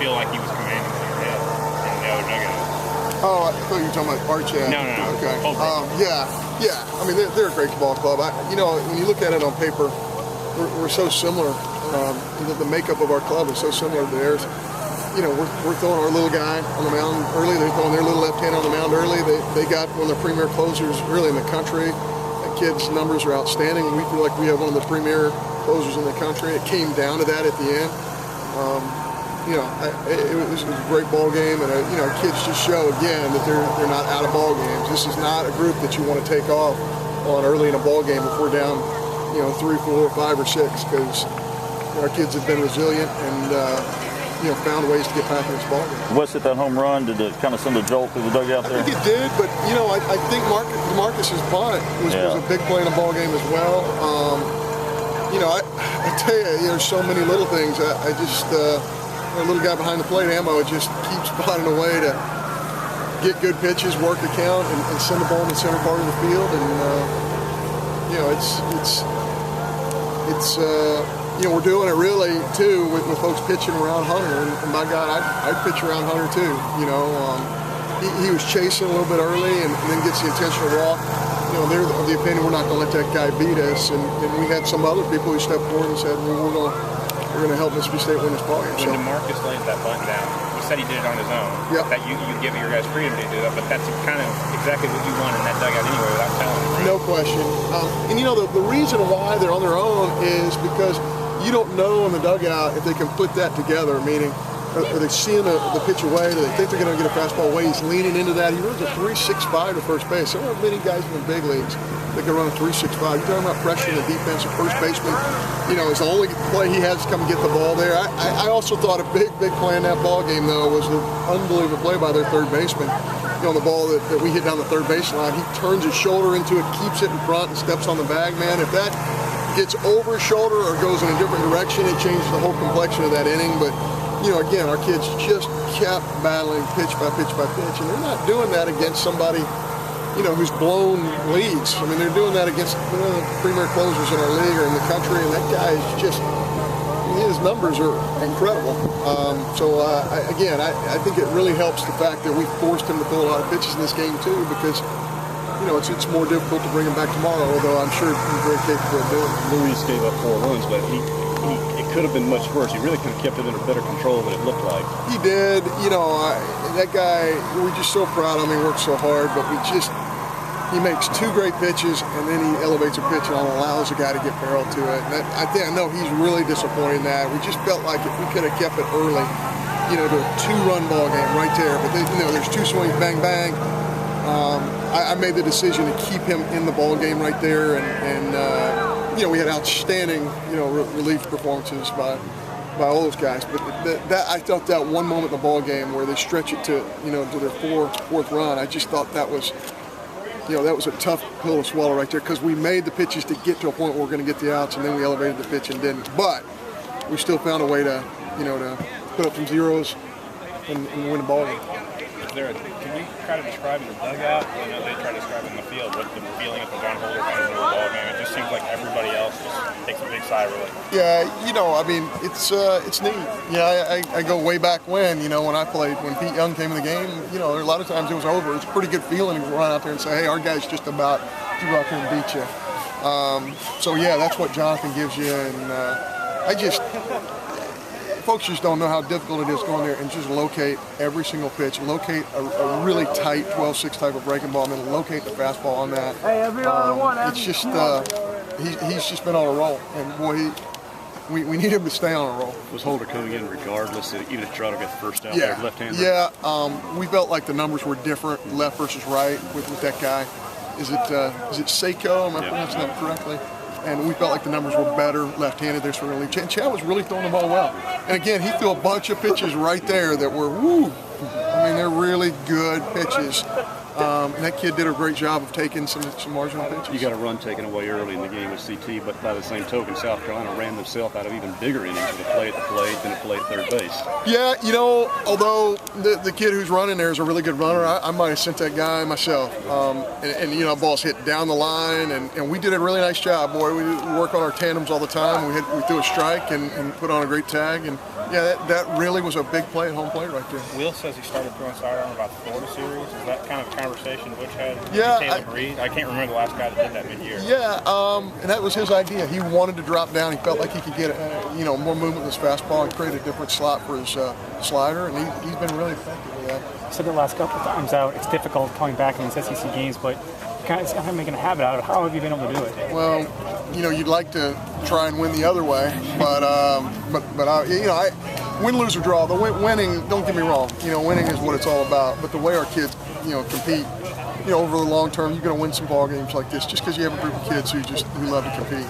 feel like he was commanding in your head in the other dugout? Oh, I thought you were talking about our chat. No. Okay. Yeah. I mean, they're a great ball club. When you look at it on paper, we're so similar. The makeup of our club is so similar to theirs. We're throwing our little guy on the mound early. They're throwing their little left-hander on the mound early. They got one of the premier closers really in the country. That kid's numbers are outstanding. We feel like we have one of the premier closers in the country. It came down to that at the end. It was a great ball game, and kids just show again that they're not out of ball games. This is not a group that you want to take off on early in a ball game if we're down, 3, 4, 5, or 6, because our kids have been resilient and found ways to get back in this ball game. Wes hit that home run. Did it kind of send a jolt through the dugout there? I think it did, but I think Marcus's punt was a big play in the ball game as well. I tell you, there's so many little things. I just a little guy behind the plate, Ammo, just keeps finding a way to get good pitches, work the count, and send the ball in the center part of the field. And we're doing it really too with folks pitching around Hunter. And my God, I'd pitch around Hunter too. He was chasing a little bit early and then gets the intentional walk. They're of the opinion we're not going to let that guy beat us. And we had some other people who stepped forward and said, we're going to help Mississippi State win this ball game. When DeMarcus laid that button down, you said he did it on his own. Yep. That you give your guys freedom to do that, but that's kind of exactly what you want in that dugout anyway, without telling them. Right? No question. The reason why they're on their own is because you don't know in the dugout if they can put that together, meaning are they seeing the pitch away? Do they think they're going to get a fastball away? He's leaning into that. He runs a 3.65 to first base. There aren't many guys in the big leagues that can run a 3.65. You're talking about pressuring the defense. A first baseman, is the only play he has to come and get the ball there. I also thought a big play in that ball game, though, was the unbelievable play by their third baseman. The ball that we hit down the third baseline, he turns his shoulder into it, keeps it in front, and steps on the bag. Man, if that gets over his shoulder or goes in a different direction, it changes the whole complexion of that inning. But again, our kids just kept battling pitch by pitch by pitch, and they're not doing that against somebody, who's blown leads. I mean, they're doing that against one of the premier closers in our league or in the country, and that guy is just, his numbers are incredible. I think it really helps the fact that we forced him to throw a lot of pitches in this game too, because it's more difficult to bring him back tomorrow, although I'm sure he's very capable of doing it. Luis gave up 4 runs, but it could have been much worse. He really could have kept it under better control than it looked like. He did. That guy, we're just so proud of him. He works so hard, but he makes 2 great pitches, and then he elevates a pitch and allows a guy to get barreled to it. And I know he's really disappointed in that. We just felt like if we could have kept it early, to a 2-run ball game right there. But there's 2 swings, bang, bang. I made the decision to keep him in the ball game right there, and we had outstanding, relief performances by all those guys. But I thought that one moment in the ball game where they stretch it to, to their fourth run, I just thought that was, that was a tough pill to swallow right there, because we made the pitches to get to a point where we're going to get the outs, and then we elevated the pitch and didn't. But we still found a way to, to put up some zeros and win the ball game. Can you try to describe in the dugout, they try to describe in the field, what the feeling at the John Holder comes into the ball game? It just seems like everybody else just takes a big sigh of relief. Yeah, it's neat. I go way back when I played, when Pete Young came in the game, a lot of times it was over. It's a pretty good feeling to run out there and say, hey, our guy's just about to go out there and beat you. That's what Jonathan gives you, and folks just don't know how difficult it is going there and just locate every single pitch, locate a really tight 12-6 type of breaking ball, and then locate the fastball on that. It's just, he's just been on a roll, and boy, we need him to stay on a roll. Was Holder coming in regardless, even if Gerardo got the first out there, left-hander? Yeah, we felt like the numbers were different, left versus right, with that guy. Is it Seiko? Am I pronouncing that correctly? And we felt like the numbers were better left-handed there, so really. Chad was really throwing the ball well. And again, he threw a bunch of pitches right there that were, they're really good pitches. And that kid did a great job of taking some marginal pitches. You got a run taken away early in the game with CT, but by the same token, South Carolina ran themselves out of even bigger innings with a play at the plate than a play at third base. Yeah, although the kid who's running there is a really good runner, I might have sent that guy myself. Balls hit down the line, and we did a really nice job, boy. We work on our tandems all the time. We threw a strike and put on a great tag, and Yeah, that really was a big play at home plate right there. Will says he started throwing sidearm about the Florida series. Is that kind of a conversation Butch had? Yeah, Caleb Reed? I can't remember the last guy that did that mid-year. Yeah, and that was his idea. He wanted to drop down. He felt like he could get more movement with his fastball and create a different slot for his slider, and he's been really effective with that. You said the last couple of times out, it's difficult coming back in these SEC games, but kind of making a habit out of it. How have you been able to do it? Well, you'd like to try and win the other way, but win, lose, or draw. The winning, don't get me wrong, winning is what it's all about. But the way our kids, compete, over the long term, you're going to win some ball games like this just because you have a group of kids who love to compete.